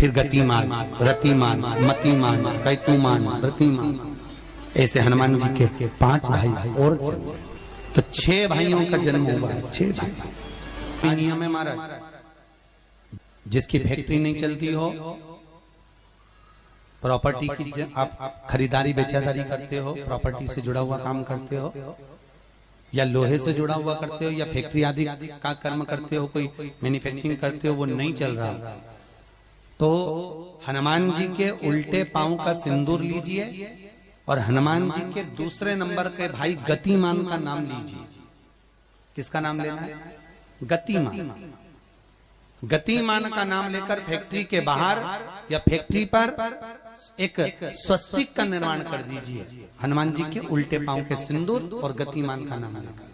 फिर गतिमान, रतिमान, मतिमान, कैतुमान, रतिमान, ऐसे हनुमान जी के 5 भाई और तो 6 भाइयों का जन्म हुआ है। 6 भाई नियम है महाराज, जिसकी फैक्ट्री नहीं चलती हो, प्रॉपर्टी की आप खरीदारी बेचादारी करते हो, प्रॉपर्टी से जुड़ा हुआ काम करते हो, या लोहे से जुड़ा हुआ करते हो, या फैक्ट्री आदि का कर्म करते हो, कोई मैन्युफैक्चरिंग करते हो, वो नहीं चल रहा, तो हनुमान जी के उल्टे पांव का सिंदूर लीजिए और हनुमान जी के दूसरे नंबर के भाई गतिमान का नाम लीजिए। किसका नाम लेना है? गतिमान। गतिमान का नाम लेकर फैक्ट्री के बाहर या फैक्ट्री पर एक स्वस्तिक का निर्माण कर दीजिए, हनुमान जी के उल्टे पांव के सिंदूर और गतिमान का नाम लेकर।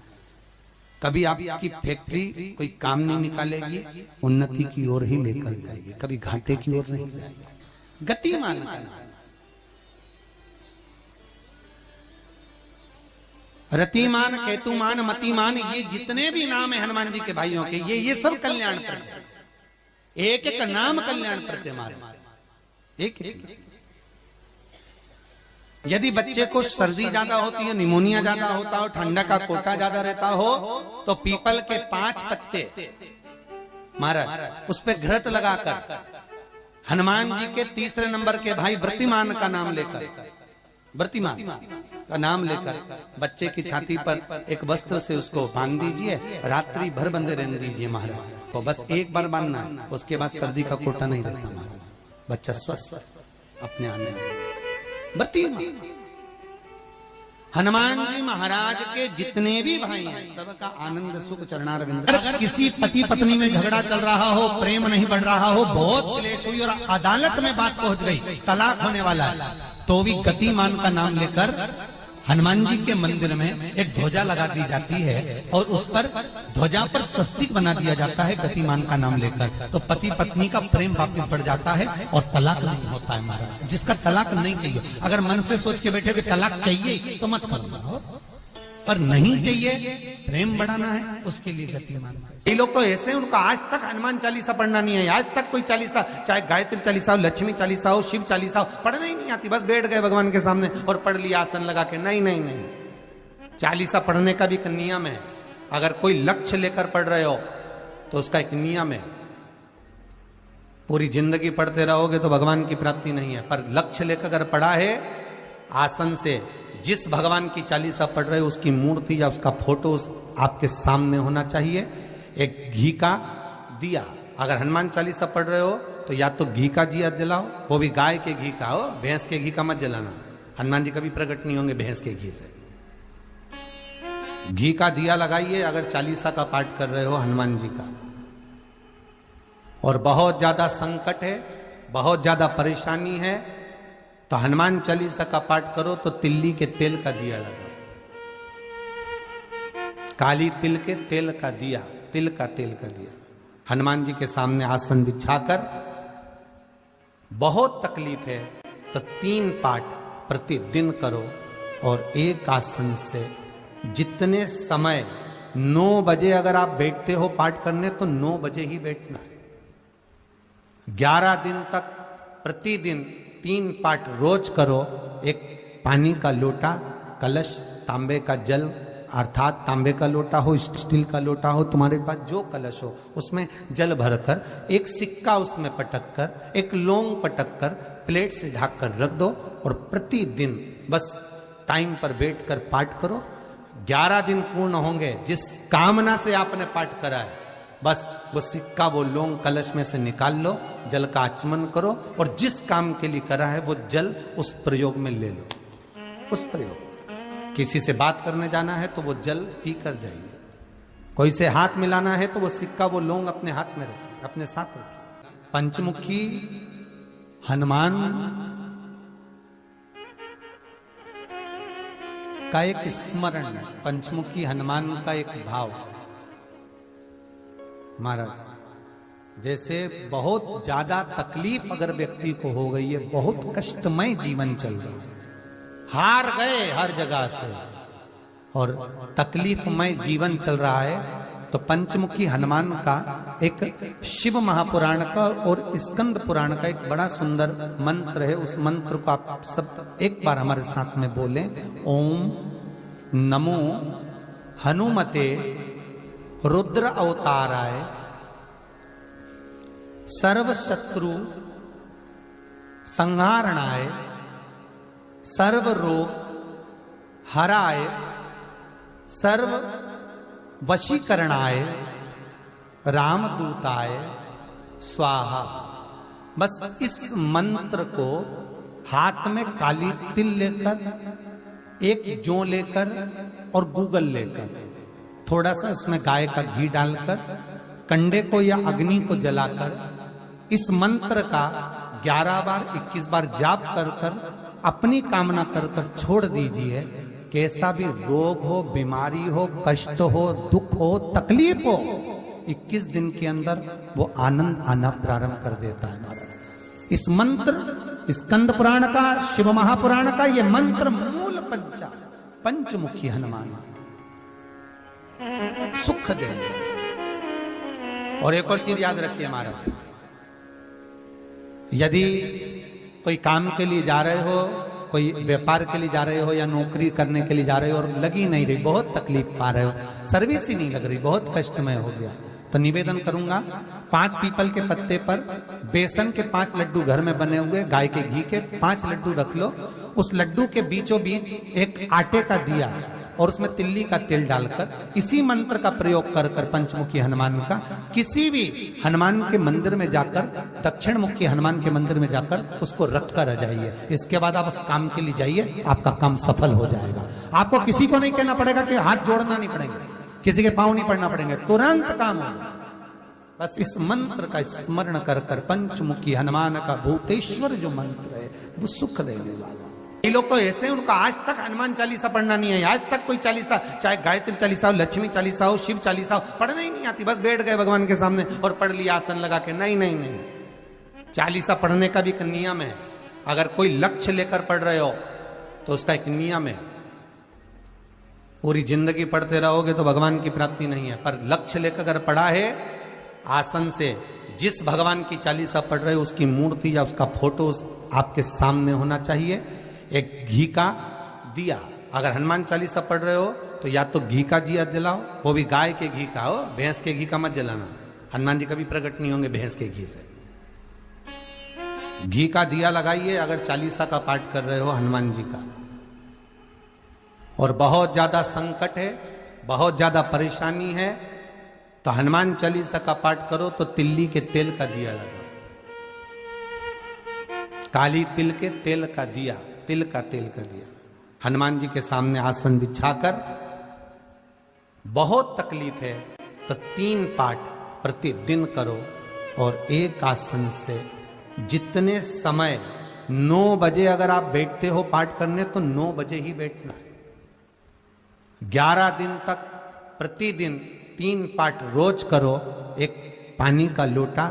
कभी आपकी फैक्ट्री कोई काम नहीं निकालेगी, उन्नति की ओर ही लेकर जाएगी, कभी घाटे की ओर नहीं जाएगी। गतिमान का नाम, रतिमान, केतुमान, मतिमान, ये जितने भी नाम है हनुमान जी के भाइयों के, ये सब कल्याण करते, एक एक नाम कल्याण करते मारे, एक एक। यदि बच्चे को सर्दी ज्यादा होती है, निमोनिया ज्यादा होता हो, ठंडा का कोटा ज्यादा रहता हो, तो पीपल के 5 पत्ते महाराज उस पे घृत लगाकर हनुमान जी के तीसरे नंबर के भाई व्रतिमान का नाम लेकर, व्रतिमान का नाम लेकर बच्चे की छाती पर एक वस्त्र से उसको बांध दीजिए, रात्रि भर बंधे रहने दीजिए महाराज। तो बस एक बार बांधना है, उसके बाद सर्दी का कोटा नहीं रहता महाराज, बच्चा स्वस्थ अपने आने में। हनुमान जी महाराज के जितने भी भाई हैं, सबका आनंद सुख चरणारविंद। अगर किसी पति पत्नी में झगड़ा चल रहा हो, प्रेम नहीं बढ़ रहा हो, बहुत क्लेश हुई और अदालत में बात पहुंच गई, तलाक होने वाला है, तो भी गतिमान का नाम लेकर हनुमान जी के मंदिर में एक ध्वजा लगा दी जाती है और उस पर ध्वजा पर स्वस्तिक बना दिया जाता है गतिमान का नाम लेकर। तो पति पत्नी का प्रेम वापस बढ़ जाता है और तलाक नहीं होता है महाराज। जिसका तलाक नहीं चाहिए, अगर मन से सोच के बैठे कि तलाक चाहिए तो मत करो, पर नहीं चाहिए, प्रेम बढ़ाना है, उसके लिए गतिमान। ये लोग तो ऐसे हैं, उनका आज तक हनुमान चालीसा पढ़ना नहीं है, आज तक कोई चालीसा, चाहे गायत्री चालीसा हो, लक्ष्मी चालीसा हो, शिव चालीसा हो, पढ़ना ही नहीं आती। बस बैठ गए भगवान के सामने और पढ़ लिया आसन लगा के। नहीं नहीं नहीं, चालीसा पढ़ने का भी एक नियम है। अगर कोई लक्ष्य लेकर पढ़ रहे हो तो उसका एक नियम है। पूरी जिंदगी पढ़ते रहोगे तो भगवान की प्राप्ति नहीं है, पर लक्ष्य लेकर अगर पढ़ा है, आसन से जिस भगवान की चालीसा पढ़ रहे हो उसकी मूर्ति या उसका फोटो आपके सामने होना चाहिए। एक घी का दिया, अगर हनुमान चालीसा पढ़ रहे हो तो या तो घी का दिया जलाओ, वो भी गाय के घी का हो, भैंस के घी का मत जलाना, हनुमान जी कभी प्रकट नहीं होंगे भैंस के घी से। घी का दिया लगाइए अगर चालीसा का पाठ कर रहे हो हनुमान जी का। और बहुत ज्यादा संकट है, बहुत ज्यादा परेशानी है, तो हनुमान चालीसा का पाठ करो तो तिल्ली के तेल का दिया लगाओ, काली तिल के तेल का दिया, तिल का तेल का दिया हनुमान जी के सामने आसन बिछाकर। बहुत तकलीफ है तो 3 पाठ प्रतिदिन करो और एक आसन से जितने समय 9 बजे अगर आप बैठते हो पाठ करने तो 9 बजे ही बैठना है। 11 दिन तक प्रतिदिन 3 पाठ रोज करो। एक पानी का लोटा, कलश, तांबे का जल, अर्थात तांबे का लोटा हो, स्टील का लोटा हो, तुम्हारे पास जो कलश हो उसमें जल भरकर, एक सिक्का उसमें पटक कर, एक लौंग पटक कर प्लेट से ढक कर रख दो और प्रतिदिन बस टाइम पर बैठकर पाठ करो। 11 दिन पूर्ण होंगे, जिस कामना से आपने पाठ करा है बस वो सिक्का, वो लौंग कलश में से निकाल लो, जल का आचमन करो और जिस काम के लिए करा है वो जल उस प्रयोग में ले लो। उस प्रयोग, किसी से बात करने जाना है तो वो जल पी कर जाइए, कोई से हाथ मिलाना है तो वो सिक्का, वो लौंग अपने हाथ में रखिए, अपने साथ रखिए। पंचमुखी हनुमान का एक स्मरण, पंचमुखी हनुमान का एक भाव। महाराज जैसे बहुत ज्यादा तकलीफ अगर व्यक्ति को हो गई है, बहुत कष्टमय जीवन चल रहा है, हार गए हर जगह से और तकलीफमय जीवन चल रहा है, तो पंचमुखी हनुमान का एक शिव महापुराण का और स्कंद पुराण का एक बड़ा सुंदर मंत्र है। उस मंत्र को आप सब एक बार हमारे साथ में बोलें। ओम नमो हनुमते रुद्र अवताराय सर्व शत्रु संहारणाय सर्व रोग हराय सर्व वशीकरणाय रामदूताय स्वाहा। बस इस मंत्र को हाथ में काली तिल लेकर, एक जौ लेकर और गूगल लेकर, थोड़ा सा उसमें गाय का घी डालकर, कंडे को या अग्नि को जलाकर इस मंत्र का 11 बार 21 बार जाप कर कर अपनी कामना कर कर छोड़ दीजिए। कैसा भी रोग हो, बीमारी हो, कष्ट हो, दुख हो, तकलीफ हो, 21 दिन के अंदर वो आनंद आना प्रारंभ कर देता है। इस मंत्र, स्कंद पुराण का, शिव महापुराण का ये मंत्र मूल पंचमुखी हनुमान सुख देंगे। और एक और चीज याद रखिए हमारा, यदि कोई काम के लिए जा रहे हो, कोई व्यापार के लिए जा रहे हो या नौकरी करने के लिए जा रहे हो और लगी नहीं रही, बहुत तकलीफ पा रहे हो, सर्विस ही नहीं लग रही, बहुत कष्टमय हो गया, तो निवेदन करूंगा 5 पीपल के पत्ते पर बेसन के 5 लड्डू घर में बने हुए गाय के घी के 5 लड्डू रख लो। उस लड्डू के बीचों बीच एक आटे का दिया और उसमें तिल्ली का तेल डालकर इसी मंत्र का प्रयोग कर कर पंचमुखी हनुमान का किसी भी हनुमान के मंदिर में जाकर, दक्षिण मुखी हनुमान के मंदिर में जाकर उसको रख कर आ जाइए। इसके बाद आप उस काम के लिए जाइए, आपका काम सफल हो जाएगा। आपको किसी को नहीं कहना पड़ेगा कि हाथ जोड़ना नहीं पड़ेंगे, किसी के पांव नहीं पड़ना पड़ेंगे, तुरंत काम होगा। बस इस मंत्र का स्मरण कर कर पंचमुखी हनुमान का भूतेश्वर जो मंत्र है वो सुख देने वाला। ये लोग तो ऐसे हैं, उनका आज तक हनुमान चालीसा पढ़ना नहीं है, आज तक कोई चालीसा, चाहे गायत्री चालीसा हो, लक्ष्मी चालीसा हो, शिव चालीसा हो, पढ़ना ही नहीं आती। बस बैठ गए भगवान के सामने और पढ़ लिया आसन लगा के। नहीं नहीं नहीं, चालीसा पढ़ने का भी एक नियम है। अगर कोई लक्ष्य लेकर पढ़ रहे हो तो उसका एक नियम है। पूरी जिंदगी पढ़ते रहोगे तो भगवान की प्राप्ति नहीं है, पर लक्ष्य लेकर अगर पढ़ा है आसन से, जिस भगवान की चालीसा पढ़ रहे हो उसकी मूर्ति या उसका फोटो आपके सामने होना चाहिए। एक घी का दिया, अगर हनुमान चालीसा पढ़ रहे हो तो या तो घी का दिया जलाओ, वो भी गाय के घी का हो, भैंस के घी का मत जलाना। हनुमान जी कभी प्रकट नहीं होंगे भैंस के घी से। घी का दिया लगाइए अगर चालीसा का पाठ कर रहे हो हनुमान जी का। और बहुत ज्यादा संकट है, बहुत ज्यादा परेशानी है तो हनुमान चालीसा का पाठ करो तो तिल्ली के तेल का दिया लगाओ, काली तिल के तेल का दिया, तिल का तेल का दिया हनुमान जी के सामने आसन बिछाकर। बहुत तकलीफ है तो 3 पाठ प्रतिदिन करो और एक आसन से जितने समय 9 बजे अगर आप बैठते हो पाठ करने तो 9 बजे ही बैठना है। 11 दिन तक प्रतिदिन 3 पाठ रोज करो। एक पानी का लोटा,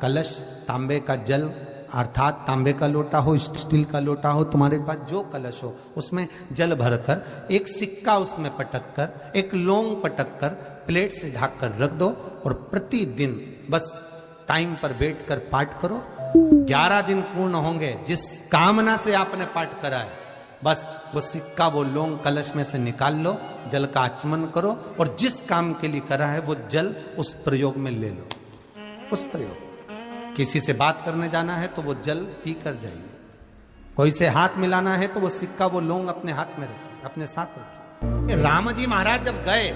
कलश, तांबे का जल अर्थात तांबे का लोटा हो, स्टील का लोटा हो, तुम्हारे पास जो कलश हो उसमें जल भरकर एक सिक्का उसमें पटक कर, एक लौंग पटक कर प्लेट से ढक कर रख दो और प्रतिदिन बस टाइम पर बैठकर पाठ करो। 11 दिन पूर्ण होंगे, जिस कामना से आपने पाठ करा है बस वो सिक्का, वो लौंग कलश में से निकाल लो, जल का आचमन करो और जिस काम के लिए करा है वो जल उस प्रयोग में ले लो। उस प्रयोग, किसी से बात करने जाना है तो वो जल पी कर जाइए, कोई से हाथ मिलाना है तो वो सिक्का, वो लौंग अपने हाथ में रखिए, अपने साथ रखिए। राम जी महाराज जब गए,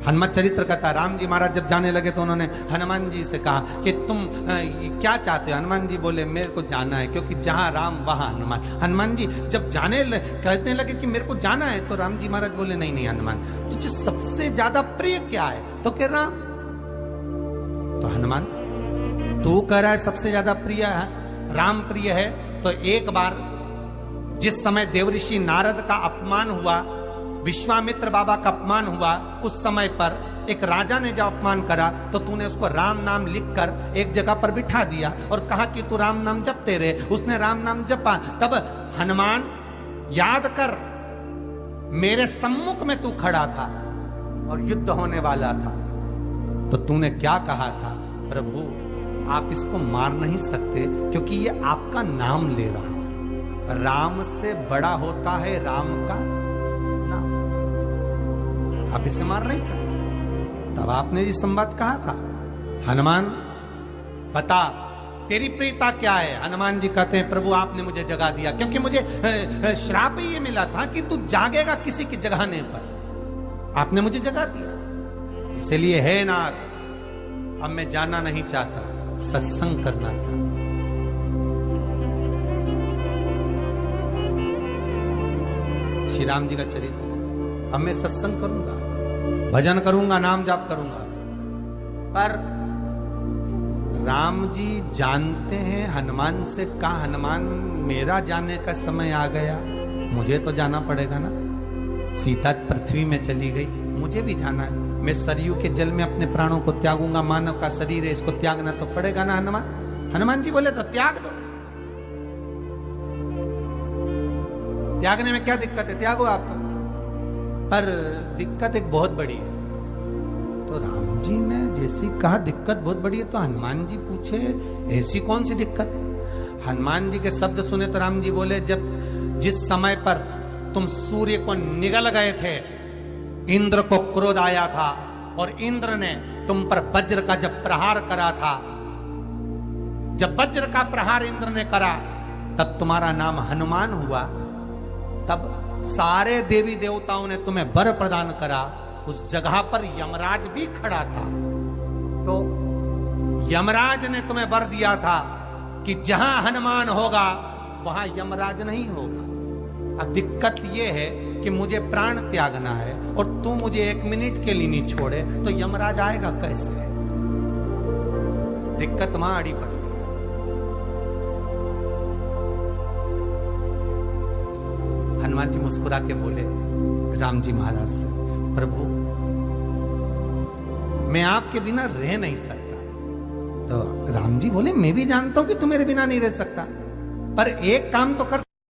हनुमत चरित्र कथा, राम जी महाराज जब जाने लगे तो उन्होंने हनुमान जी से कहा कि तुम क्या चाहते हो? हनुमान जी बोले मेरे को जाना है, क्योंकि जहां राम वहां हनुमान। हनुमान जी जब कहने लगे कि मेरे को जाना है तो राम जी महाराज बोले नहीं नहीं हनुमान, तुझे सबसे ज्यादा प्रिय क्या है? तो कह राम। तो हनुमान तू कह रहा है सबसे ज्यादा प्रिय है, राम प्रिय है, तो एक बार जिस समय देवऋषि नारद का अपमान हुआ, विश्वामित्र बाबा का अपमान हुआ, उस समय पर एक राजा ने जब अपमान करा तो तूने उसको राम नाम लिखकर एक जगह पर बिठा दिया और कहा कि तू राम नाम जपते रहे। उसने राम नाम जपा। तब हनुमान याद कर, मेरे सम्मुख में तू खड़ा था और युद्ध होने वाला था, तो तूने क्या कहा था? प्रभु आप इसको मार नहीं सकते क्योंकि ये आपका नाम ले रहा है। राम से बड़ा होता है राम का नाम, आप इसे मार नहीं सकते। तब आपने ये संवाद कहा था, हनुमान बता तेरी प्रीता क्या है? हनुमान जी कहते हैं प्रभु आपने मुझे जगा दिया क्योंकि मुझे श्राप ये मिला था कि तू जागेगा किसी की जगाने पर, आपने मुझे जगा दिया। इसलिए है नाथ, अब मैं जाना नहीं चाहता, सत्संग करना चाहता। श्री राम जी का चरित्र, अब मैं सत्संग करूंगा, भजन करूंगा, नाम जाप करूंगा। पर राम जी जानते हैं हनुमान से, कहा हनुमान मेरा जाने का समय आ गया, मुझे तो जाना पड़ेगा ना। सीता पृथ्वी में चली गई, मुझे भी जाना है। मैं सरयू के जल में अपने प्राणों को त्यागूंगा, मानव का शरीर है इसको त्यागना तो पड़ेगा ना हनुमान। हनुमान जी बोले तो त्याग दो, त्यागने में क्या दिक्कत है, त्यागो आप तो। पर दिक्कत एक बहुत बड़ी है। तो राम जी ने जैसी कहा दिक्कत बहुत बड़ी है, तो हनुमान जी पूछे ऐसी कौन सी दिक्कत है? हनुमान जी के शब्द सुने तो राम जी बोले, जब जिस समय पर तुम सूर्य को निगल गए थे, इंद्र को क्रोध आया था और इंद्र ने तुम पर वज्र का जब प्रहार करा था, जब वज्र का प्रहार इंद्र ने करा तब तुम्हारा नाम हनुमान हुआ। तब सारे देवी देवताओं ने तुम्हें वर प्रदान करा। उस जगह पर यमराज भी खड़ा था, तो यमराज ने तुम्हें वर दिया था कि जहां हनुमान होगा वहां यमराज नहीं होगा। अब दिक्कत यह है कि मुझे प्राण त्यागना है और तू मुझे 1 मिनट के लिए नहीं छोड़े तो यमराज आएगा कैसे? दिक्कत वहां अड़ी पड़ी। हनुमान जी मुस्कुरा के बोले राम जी महाराज से, प्रभु मैं आपके बिना रह नहीं सकता। तो राम जी बोले मैं भी जानता हूं कि तू मेरे बिना नहीं रह सकता, पर एक काम तो कर